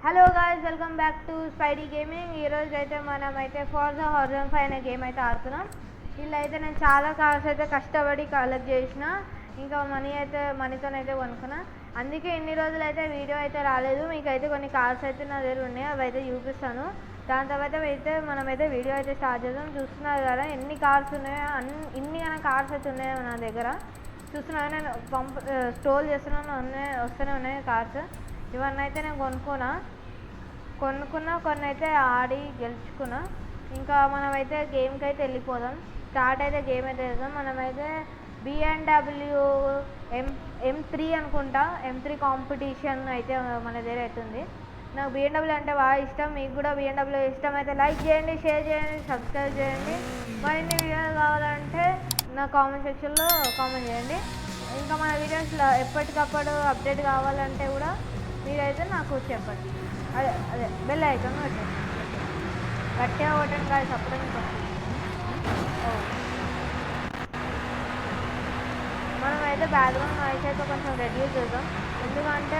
Hello guys, welcome back to Spidey gaming. ఈరోజు అయితే మనమైతే ఫార్జా హారిజన్ 5 అనే గేమ్ అయితే ఆడుతున్నాం. ఇలా అయితే నేను చాలా కార్స్ అయితే కష్టపడి కలెక్ట్ చేసిన, ఇంకా మనీతోనైతే కొనుక్కున్నా. అందుకే ఇన్ని రోజులు అయితే వీడియో అయితే రాలేదు. మీకైతే కొన్ని కార్స్ అయితే నా దగ్గర ఉన్నాయి, అవి అయితే చూపిస్తాను. దాని తర్వాత మనమైతే వీడియో అయితే స్టార్ట్ చేద్దాం. చూస్తున్నారు కదా ఎన్ని కార్స్ ఉన్నాయో, ఇన్ని కార్స్ అయితే ఉన్నాయో నా దగ్గర. చూస్తున్నా నేను స్టోర్ చేస్తున్నాను, వస్తూనే ఉన్నాయి కార్స్. ఇవన్నీ అయితే నేను కొనుక్కున్నా, కొన్ని అయితే ఆడి గెలుచుకున్నా. ఇంకా మనమైతే గేమ్కి అయితే వెళ్ళిపోదాం. స్టార్ట్ అయితే గేమ్ అయితే చేద్దాం. మనమైతే BMW M3 అనుకుంటా, M3 కాంపిటీషన్ అయితే మన దగ్గర అవుతుంది. నాకు BMW అంటే బాగా ఇష్టం. మీకు కూడా BMW ఇష్టం అయితే లైక్ చేయండి, షేర్ చేయండి, సబ్స్క్రైబ్ చేయండి. మరిన్ని వీడియోలు కావాలంటే నా కామెంట్ సెక్షన్లో కామెంట్ చేయండి. ఇంకా మన వీడియోస్లో ఎప్పటికప్పుడు అప్డేట్ కావాలంటే కూడా మీరైతే నాకు చెప్పండి. అదే బెల్ ఐకాన్ కొట్టండి, గట్టిగా కొట్టండి కాదు, సపరేట్. మనమైతే బ్యాక్గ్రౌండ్ నాయిస్ అయితే కొంచెం రెడ్యూస్ చేద్దాం. ఎందుకంటే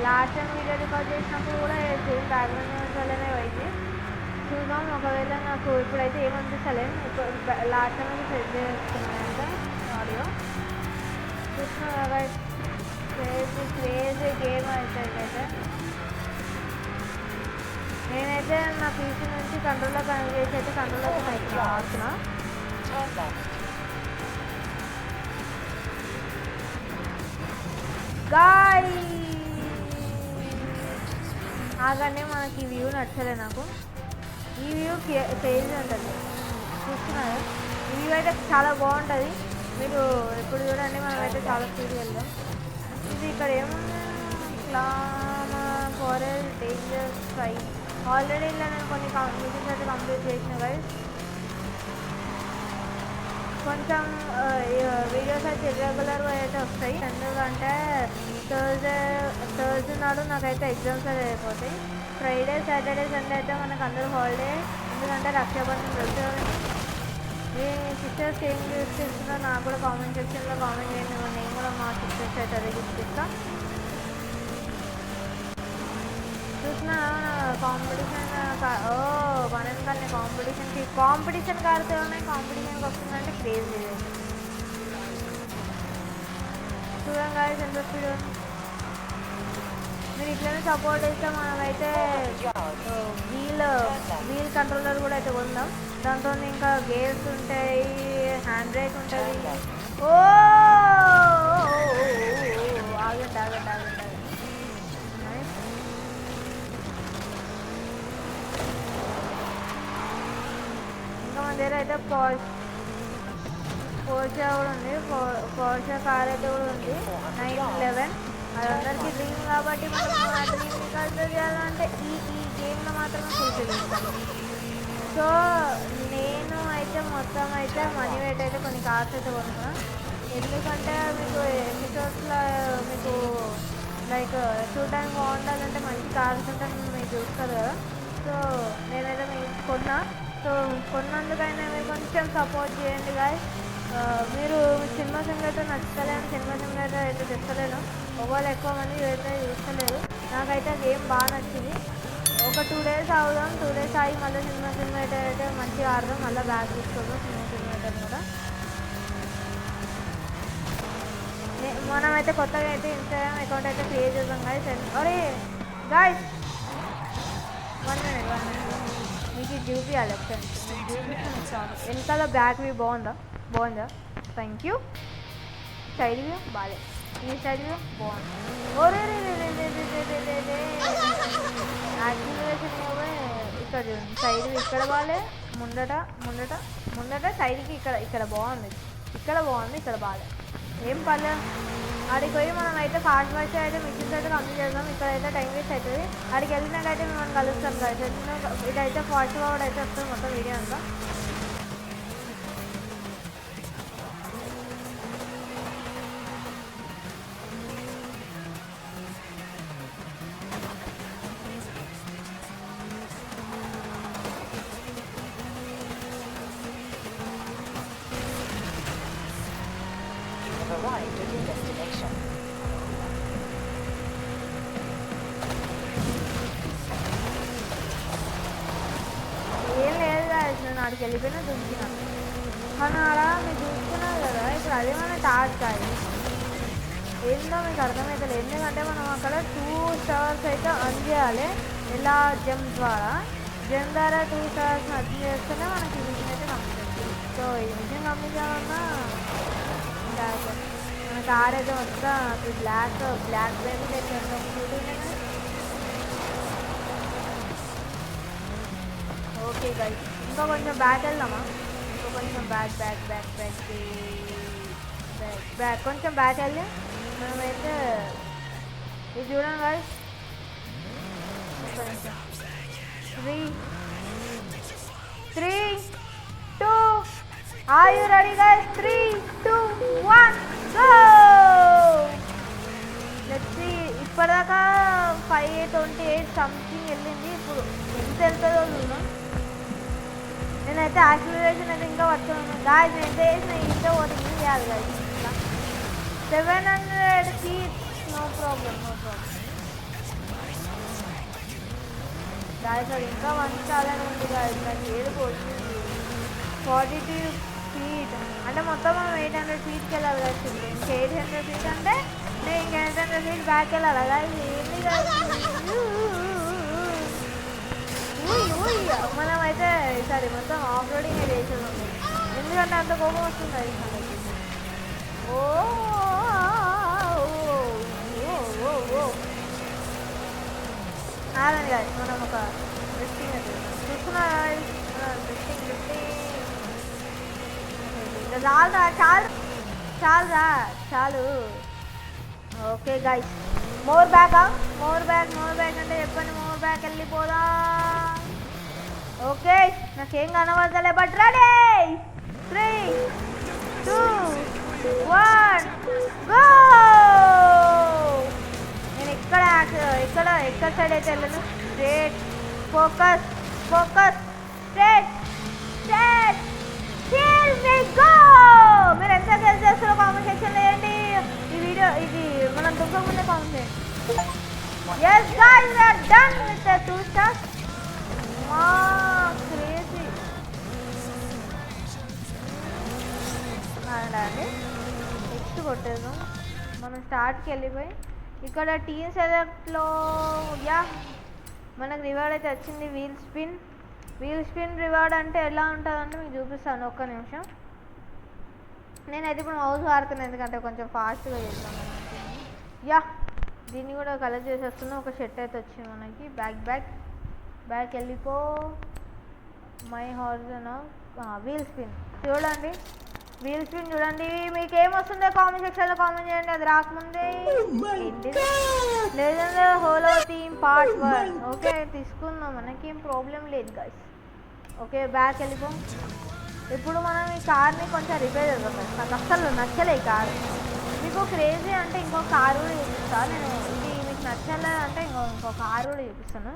లాస్ట్ టైం వీడియో రికార్డ్ చేసినప్పుడు కూడా సేమ్ బ్యాక్గ్రౌండ్ నాయిస్ వల్లనే అయింది. చూద్దాం, ఒకవేళ నాకు ఇప్పుడైతే ఏమనిపిస్తలేదు. ఇప్పుడు లాస్ట్ టైం అయితే సెట్ చేసుకున్నానంటే ఆడియో చూస్తున్నా కదా. క్రేజీ గేమ్ అయితే నేనైతే నా పీసీ నుంచి కంట్రోల్లో కనెక్ట్ చేసి అయితే కంట్రోల్లో ఆడుతున్నా. గాయ్ ఆగానే మనకి ఈ వ్యూ నచ్చలే నాకు. ఈ వ్యూ క్రేజీ ఉంటుంది, చూస్తున్నారా? ఈ వ్యూ అయితే చాలా బాగుంటుంది. మీరు ఎప్పుడు చూడండి. మనమైతే చాలా స్పీడ్గా వెళ్దాం. ఇది ఇక్కడ ఏముంది, ఫారెస్ట్ డేంజర్ స్కై. ఆల్రెడీ ఇలా నేను కొన్ని మిషన్స్ అయితే కంప్లీట్ చేసిన గైస్. కొంచెం వీడియోస్ అయితే ఇర్రెగ్యులర్గా అయితే వస్తాయి, ఎందుకంటే థర్స్డే నాడు నాకైతే ఎగ్జామ్స్ అయితే అయిపోతాయి. ఫ్రైడే, సాటర్డే, సండే అయితే మనకు అందరూ హాలిడే, ఎందుకంటే రక్షాబంధన్ తెలుసు కదా. మీ సిస్టర్స్ ఏం యూస్ చేస్తున్నారో నాకు కూడా కామెంట్ సెక్షన్లో కామెంట్ చేయండి. నేను కూడా మా సిస్టర్స్ అయితే అదే గిఫ్ట్ ఇస్తాను. చూసిన కాంపిటీషన్ మనకానే కాంపిటీషన్ కాడితే ఉన్నాయి. కాంపిటీషన్కి వస్తుందంటే క్రేజీ. చూడండి గాయ్స్ ఎంత స్పీడ్. మీరు ఇట్లనే సపోర్ట్ చేస్తే మనమైతే వీల్ కంట్రోలర్ కూడా అయితే కొందాం. దాంతో ఇంకా గేర్స్ ఉంటాయి, హ్యాండ్ బ్రేక్ ఉంటుంది. ఓ ఆగండి. ఇంకా మన దగ్గర అయితే పోర్షా కూడా ఉంది. పోర్షా కార్ అయితే కూడా ఉంది, 911. అది అందరికీ డ్రీమ్ కాబట్టి మనం ఆ డ్రీమ్ని కన్సిడర్ చేయాలంటే ఈ గేమ్లో మాత్రమే ఫుల్ఫిల్ చేస్తాను. సో నేను అయితే మొత్తం అయితే మనీ వెయిట్ అయితే కొన్ని కార్స్ అయితే కొనుక్కున్నాను. ఎందుకంటే మీకు ఎపిసోడ్స్లో మీకు లైక్ చూడడానికి బాగుండాలంటే మంచి కార్స్ ఉంటే మీరు చూస్తారు కదా. సో నేనైతే మీకు సో కొన్నందుకైనా మీరు కొంచెం సపోర్ట్ చేయండి గాయస్. మీరు సినిమా సింగర్ నచ్చలేను, సినిమా సింగర్ అయితే తెస్తలేను. ఒకవేళ ఎక్కువ మంది అయితే చూస్తలేదు. నాకైతే గేమ్ బాగా నచ్చింది. ఒక 2 days అవుదాం, 2 days ఆగి మళ్ళీ సినిమా సినిమేటర్ అయితే మంచిగా ఆడదాం. మళ్ళీ బ్యాక్ తీసుకోదాం సినిమా సినిమేటర్ కూడా. మనమైతే కొత్తగా అయితే ఇన్స్టాగ్రామ్ అకౌంట్ అయితే క్రియేట్ చేద్దాం గాయస్. అరే గాయస్ 1 minute మీకు చూపించాలి. వెనకాల బ్యాక్ వ్యూ బాగుందా? Thank you. సైడ్ వ్యూ బాగాలేదు, ఈ సైడ్ వ్యూ బాగుంది. ఓరే యాక్టివేషన్ ఇక్కడ చూడండి. సైడ్ వ్యూ ఇక్కడ బాగాలే, ముందట సైడ్కి ఇక్కడ బాగుంది, ఇక్కడ బాగాలేదు. ఏం పర్లేదు. ఆడికి పోయి మనం అయితే ఫాస్ట్ అయితే మిషన్స్ అయితే కంప్లీట్ చేద్దాం. ఇక్కడైతే టైం వేస్ట్ అవుతుంది. ఆడికి వెళ్ళినాకైతే మనం కలుస్తాం కదా. ఇదైతే ఫాస్ట్ ఫార్వర్డ్ అయితే వస్తుంది మొత్తం వీడియో అంతా. Arrived at your destination. ఆడికి వెళ్ళిపోయినా దుంకినా. కానీ ఆడ మీరు చూసుకున్నారు కదా, ఇప్పుడు అదే మన టాస్క్ అది ఏందో మీకు అర్థమవుతుంది. ఎందుకంటే మనం అక్కడ 2 స్టార్స్ అయితే అర్న్ చేయాలి. ఎలా జంప్ ద్వారా 2 స్టార్స్ అర్న్ చేస్తేనే మనకి ఈ మిషన్ అయితే కంప్లీట్ అవుతుంది. సో ఈ మిషన్ కంప్లీట్ చేయాలన్నా మన కార్ అయితే మొత్తం బ్లాక్ బేబీ తెచ్చాను. ఓకే గైస్, ఇంకా కొంచెం బ్యాక్ వెళ్దామా? ఇంకా కొంచెం బ్యాక్ కొంచెం బ్యాక్ వెళ్ళి మనమైతే ఇది చూడండి guys. 3, 2, are you ready guys? 3, 2, 1, go! Let's see, ఇప్పటిదాకా 528 సంథింగ్ వెళ్ళింది. ఇప్పుడు ఎంత వెళ్తుందో చూద్దాం. నేనైతే యాక్సిలరేషన్ అయితే ఇంకా వచ్చాను గాయస్. నేను ఎంత వేసిన ఇంట్లో పోతుంది చేయాలి guys. 700 feet, no problem. Guys అది ఇంకా మంచి చాలానే ఉంది గాయస్. నాకు ఏడుపు వచ్చింది. 42 feet అంటే మొత్తం మనం 800 feetకి వెళ్ళాలి గాయస్. ఇంకా 800 feet అంటే నేను ఇంకా 800 feet బ్యాక్ వెళ్ళాలి గాయస్. ఏంటి గాయస్, మనం అయితే ఈసారి మొత్తం ఆఫ్ రోడింగ్ చేసేది. ఎందుకంటే అంత కోపం వస్తుంది అది మనకి. అదని కాదు, మనం ఒక డ్రిఫ్టింగ్ అయితే చూసుకున్నా. చాలు. ఓకే గైస్, మోర్ బ్యాక్ అంటే చెప్పండి. More back వెళ్ళిపోదా. ఓకే నాకేం కనబడతలే, బట్ రెడీ. 3, 2, 1, గో. నేను ఎక్కడ సైడ్ అయితే వెళ్ళను. Straight focus straight. Here we go. మీరు ఎంత గెస్ చేస్తారో కామెంట్ సెక్షన్లో వేయండి. ఇది మనం దుఃఖం ముందే కామెంట్ చేయండి. Yes guys, we are done with the 2 stars. Crazy అండి. నెక్స్ట్ కొట్టేద్దాం. మనం స్టార్ట్కి వెళ్ళిపోయి ఇక్కడ టీమ్ సెలెక్ట్లో మనకు రివార్డ్ అయితే వచ్చింది. వీల్ స్పిన్ రివార్డ్ అంటే ఎలా ఉంటుందంటే మీకు చూపిస్తాను. ఒక్క నిమిషం. నేనైతే ఇప్పుడు మౌస్ వాడుతున్నాను ఎందుకంటే కొంచెం ఫాస్ట్గా చేస్తాను. దీన్ని కూడా కలెక్ట్ చేసేస్తున్నాం. ఒక షర్ట్ అయితే వచ్చింది మనకి. బ్యాక్ వెళ్ళిపో. మై హార్జన్ వీల్ స్పిన్ చూడండి. మీకు ఏమొస్తుందో కామెంట్ సెక్షన్లో కామెంట్ చేయండి. అది రాకముందే లేదంటే హోలో థీమ్ పార్ట్ 1 ఓకే తీసుకుందాం. మనకేం ప్రాబ్లం లేదు గైస్. ఓకే బ్యాక్ వెళ్ళిపో. ఇప్పుడు మనం ఈ కార్ని కొంచెం రిపేర్ చేద్దాం. నాకు అస్సలు నచ్చలే ఈ కారు. మీకు క్రేజీ అంటే ఇంకో కారు కూడా చూపిస్తాను నేను. ఇది మీకు నచ్చలేదు అంటే ఇంకో కారు కూడా చూపిస్తాను.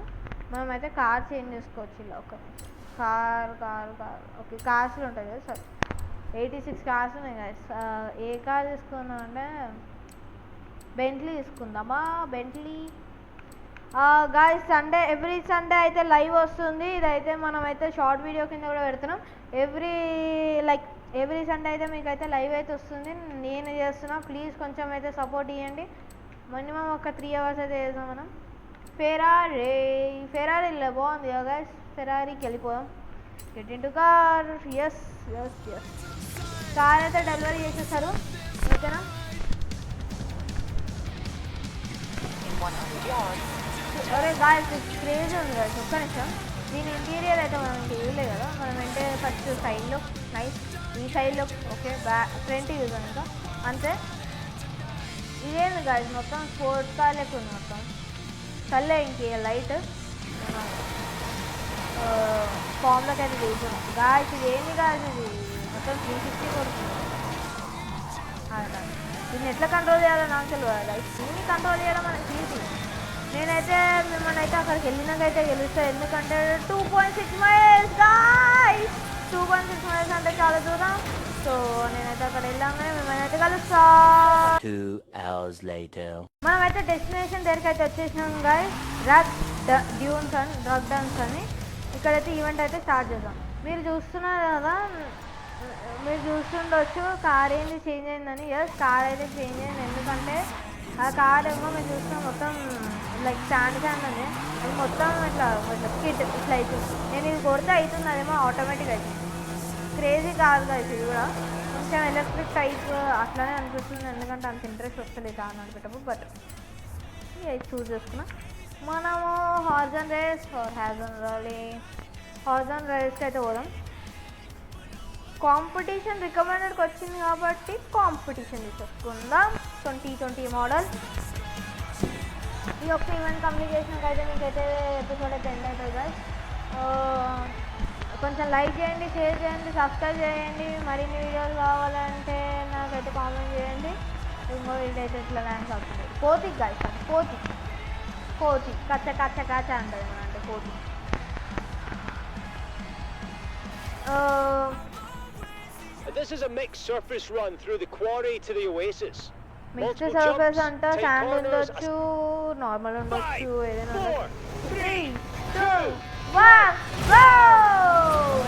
మనమైతే కార్ చేంజ్ చేసుకోవచ్చు ఇలా. ఒక కార్ ఓకే కార్స్లో ఉంటాయి కదా. సరే 86 కార్స్ ఉన్నాయి కదా. ఏ కార్ తీసుకుందాం అంటే బెంట్లీ తీసుకుందామా. బెంట్లీ గాయ్స్ ఎవ్రీ సండే అయితే లైవ్ వస్తుంది. ఇదైతే మనమైతే షార్ట్ వీడియో కింద కూడా పెడుతున్నాం. ఎవ్రీ సండే అయితే మీకైతే లైవ్ అయితే వస్తుంది. నేను చేస్తున్నా. ప్లీజ్ కొంచెం అయితే సపోర్ట్ ఇవ్వండి. మినిమం ఒక 3 hours అయితే చేద్దాం మనం. ఫెరారీలో బాగుంది కదా గైస్. ఫెరారీకి వెళ్ళిపోదాం. Get into car. Yes car అయితే డెలివరీ చేసేస్తారు. ఓకేనా. అరే గాయస్ క్రేజీ ఉంది కదా. ఒక్క నిమిషం. దీని ఇంటీరియర్ అయితే మనం చూడలే కదా. మనం అంటే ఫస్ట్ సైడ్లో నైస్. ఈ సైడ్లో ఓకే ఫ్రంట్ చూద్దాం ఇంకా అంతే. ఇదేంది గాయస్ మొత్తం స్పోర్ట్స్ కార్ లెక్క ఉంది మొత్తం. చల్లే ఇంక లైట్ ఫామ్లోకి అయితే చూసాం గాయస్. ఇది ఏంది గాయస్, ఇది మొత్తం 360 కొడుతుంది. దీన్ని ఎట్లా కంట్రోల్ చేయాలో నాకు తెలియదు గైస్. దీన్ని కంట్రోల్ చేయడం మనకి ఈజీ. నేనైతే మిమ్మల్ని అయితే అక్కడికి వెళ్ళినాకైతే గెలుస్తాను. ఎందుకంటే 2.6 miles గాయ్స్. 2.6 miles అంటే చాలా దూరం. సో నేనైతే అక్కడ వెళ్ళాగానే మిమ్మల్ని అయితే కలుస్తా. 2 hours later మనమైతే డెస్టినేషన్ దగ్గరికి అయితే వచ్చేసినాం గాయ్స్. డ్రగ్ డన్స్ అని ఇక్కడైతే ఈవెంట్ అయితే స్టార్ట్ చేద్దాం. మీరు చూస్తున్నారు కదా, మీరు చూస్తుండొచ్చు కార్ ఏంది చేంజ్ అయిందని. ఎస్, కార్ అయితే చేంజ్ అయింది. ఎందుకంటే ఆ కార్ ఏమో మీరు చూస్తున్న మొత్తం లైక్ స్టాండ్ అని అది మొత్తం ఇట్లా స్కిట్ ఇట్లా అవుతుంది. నేను ఇది కొడితే అవుతుంది, అదేమో ఆటోమేటిక్ అవుతుంది. క్రేజీ కాదు కదా ఇది కూడా, కొంచెం ఎలక్ట్రిక్ టైప్ అట్లానే అనిపిస్తుంది. ఎందుకంటే అంత ఇంట్రెస్ట్ వస్తలేదు దాన్ని అనిపెట్టప్పుడు. బట్ ఇది చూస్ చేసుకున్నా. మనము హార్జన్ రేస్ హార్జన్ రేస్కి అయితే పోదాం. కాంపిటీషన్ రికమెండెడ్కి వచ్చింది కాబట్టి కాంపిటీషన్ తీసుకుందాం. 2020 మోడల్. ఈ ఒక్క ఈవెంట్ కంప్లీట్ చేసినాకైతే మీకైతే ఎపిసోడ్ అయితే ఎండ్ అవుతుంది కదా. కొంచెం లైక్ చేయండి, షేర్ చేయండి, సబ్స్క్రైబ్ చేయండి. మరిన్ని వీడియోలు కావాలంటే నాకైతే కామెంట్ చేయండి. ఇంకో వీడియో అయితే ఇట్లా ర్యాంక్ అవుతుంది. కోతి గాయస్, కోతి కచ్చ కచ్చ కచ్చ అంటుంది మన అంటే కోతి. This is a mixed surface run through the quarry to the oasis. Mixed surface అంటే శాండ్ ఉండొచ్చు, నార్మల్ ఉండొచ్చు, ఏదైనా ఉండొచ్చు. 3, 2, 1 గో!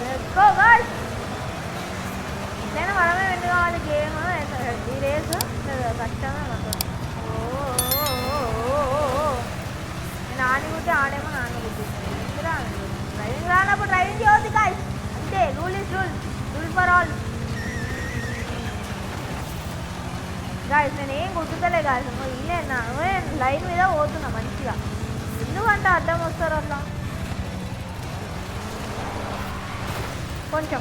Let's go guys. నేను మనమే విన్ కావాలి గేమ్. ఈ రేస్ కష్టమే మాత్రం. నేను ఆడిగుంటే ఆడేమో నాన్నగుద్ది. డ్రైవింగ్ రానప్పుడు డ్రైవింగ్ చేయవద్దు గైస్. అంతే, rule is rule for all guys. నేను ఏం గుర్తుతలే గాయస్. ఇల్లే లైన్ మీద పోతున్నా మంచిగా. ఎందుకంటే అడ్డం వస్తారు అట్లా. కొంచెం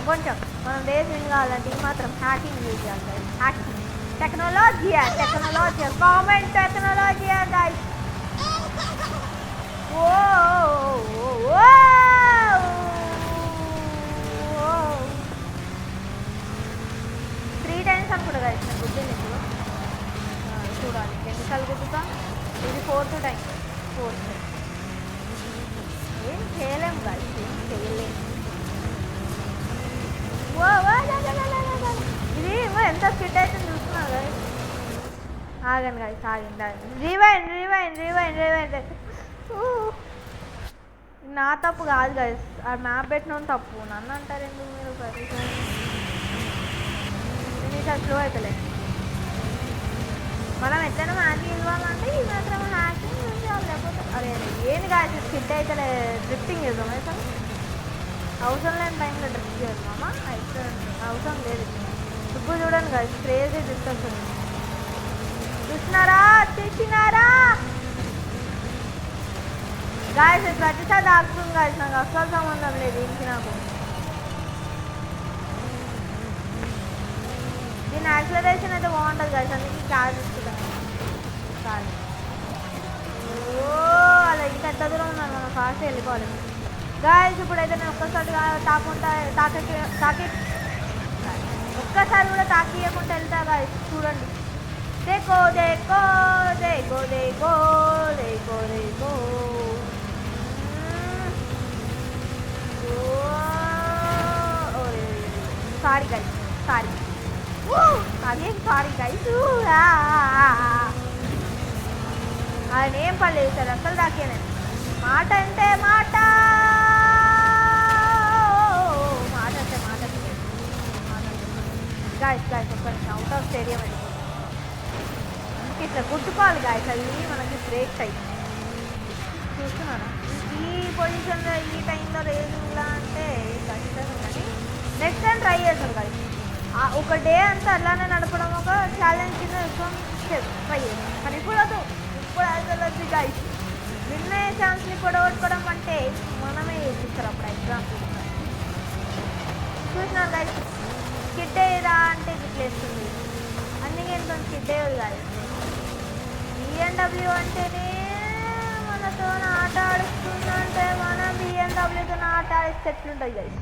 మనం రేస్ విన్ కావాలంటే ఈ మాత్రం హ్యాకింగ్ యూజ్ చేయాలి guys. Hacking technology comment technology guys. ఓ 3 times అనుకుంటా గాయస్. నేను గుర్తుంది ఇప్పుడు చూడాలి ఎన్నిసార్లు గుర్తుతా. ఇది 4th టైం. ఏం చేయలేము గాయస్, ఏం చేయలేము. ఇది ఎంత స్కిట్ అయితే చూస్తున్నారు గాయస్. ఆగండి గాయస్, ఆగండి. రివైండ్. నా తప్పు కాదు గాయస్, ఆ మ్యాప్ పెట్టిన తప్పు. నన్ను అంటారు ఎందుకు మీరు? నేను స్లో అవుతలే. మనం ఎట్లయినా హ్యాకింగ్ ఇవ్వాలంటే ఈ మాత్రం హ్యాకింగ్ చేయాలి. లేకపోతే అరే ఏంది కాదు స్కిట్ అయితే డ్రిఫ్టింగ్ చేద్దాం. అయితే అవసరం లేని టైంలో డ్రిఫ్ట్ చేద్దామా? అయితే అవసరం లేదు. ఇప్పుడు చూడండి కాదు క్రేజీ డ్రిఫ్ట్ వస్తుంది. చూసినారా గాయస్? ప్రతిసారి దాక్కుతుంది గాయస్. నాకు అస్సలు సంబంధం లేదు దీనికి నాకు. దీని యాక్సిలరేషన్ అయితే బాగుంటుంది గాయస్, అందుకే కార్ తీసుకుంటాను. అలా ఇంకా ఎంత దూరం ఉన్నాను, మనం ఫాస్ట్ వెళ్ళిపోవాలి గాయస్. ఇప్పుడైతే నేను ఒక్కసారి ఒక్కసారి కూడా తాకియకుండా వెళ్తా గాయస్. చూడండి. దేకో సారీ గైస్, సారీ. అదేం సారీ గైస్, ఆయన ఏం పర్లేదు సార్. అసలు దాకేనే మాట అంటే మాట గాయస్. ఒక్క అవుట్ ఆఫ్ స్టేడియం వెళ్ళిపోతుంది. అందుకే ఇట్లా గుర్తుకోవాలి గాయస్, అది మనకి బ్రేక్ టైం. చూస్తున్నాను ఈ పొజిషన్లో ఈ టైంలో రేసింగ్లా అంటే కష్టం. కానీ నెక్స్ట్ టైం ట్రై చేస్తాను గాయస్. ఒక డే అంతా అలానే నడపడం ఒక ఛాలెంజ్ కింద ట్రై చేస్తాను. కానీ ఇప్పుడు అసలు వచ్చి గాయస్ విన్నే ఛాన్స్ని పొడగొట్టుకోవడం అంటే మనమే చేసిస్తారు. అప్పుడు ఎగ్జాంపుల్ చూసినారు గాయస్. స్కిడ్ అయ్యేదా అంటే ఇట్లేస్తుంది. అందుకే ఎంత స్కిడ్ అయ్యేది కాదు. BMW అంటేనే మనతో ఆట ఆడిస్తుందంటే మనం BMW ఆట ఆడిస్తే ఎట్లుంటుంది గైస్?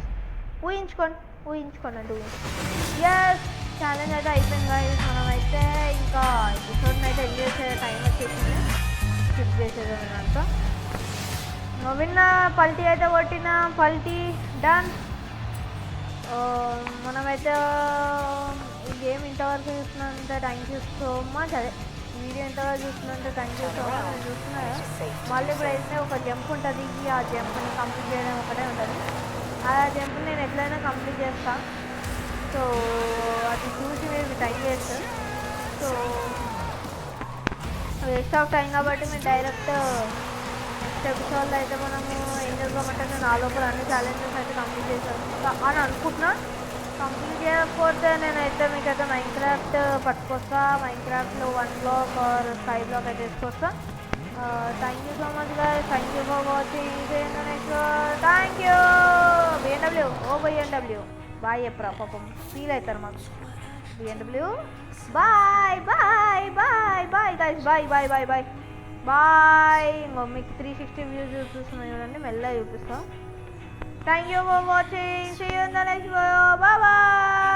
ఊహించుకోండి అంటే ఎస్. ఛాలెంజ్ అయితే అయిపోయింది గైస్. మనమైతే ఇంకా ఎపిసోడ్ని అయితే ఎండ్ చేసే టైం వచ్చేసింది. స్కిప్ చేసేది అంతా. విన్న పల్టీ అయితే కొట్టిన పల్టీ డన్. మనమైతే ఈ గేమ్ ఇంతవరకు చూస్తున్నంటే థ్యాంక్ యూ సో మచ్. అదే వీడియో ఎంతవరకు చూస్తున్నంటే థ్యాంక్ యూ సో మచ్. నేను చూస్తున్నా మళ్ళీ ఇప్పుడు అయితే ఒక జంప్ ఉంటుంది. ఆ జంప్ని కంప్లీట్ చేయడం ఒకటే ఉంటుంది. ఆ టెంపుల్ నేను ఎట్లయినా కంప్లీట్ చేస్తాను. సో అది చూసి మీరు time waste. So waste of time కాబట్టి మేము డైరెక్ట్ నెక్స్ట్ ఎపిసోడ్లో అయితే మనము ఏం చేద్దామంటే నేను ఆ లోపల అన్ని ఛాలెంజెస్ అయితే కంప్లీట్ చేశాను అని అనుకుంటున్నా. కంప్లీట్ చేయకపోతే నేనైతే మీకైతే మైన్క్రాఫ్ట్ పట్టుకొస్తా. మైన్క్రాఫ్ట్లో 1 బ్లాక్ ఆర్ 5 బ్లాక్ అయితే తీసుకొస్తా. Thank you so much guys. Thank you for watching. Next thank you. BMW oh BMW bye చెప్పరా, పాపం ఫీల్ అవుతారు మాకు. BMW bye bye bye bye guys. Bye bye bye bye bye. ఇంకో మీకు 360 views చూపిస్తున్నాయి చూడండి, మెల్లగా చూపిస్తాం. Thank you for watching. See you in the next video. Bye bye.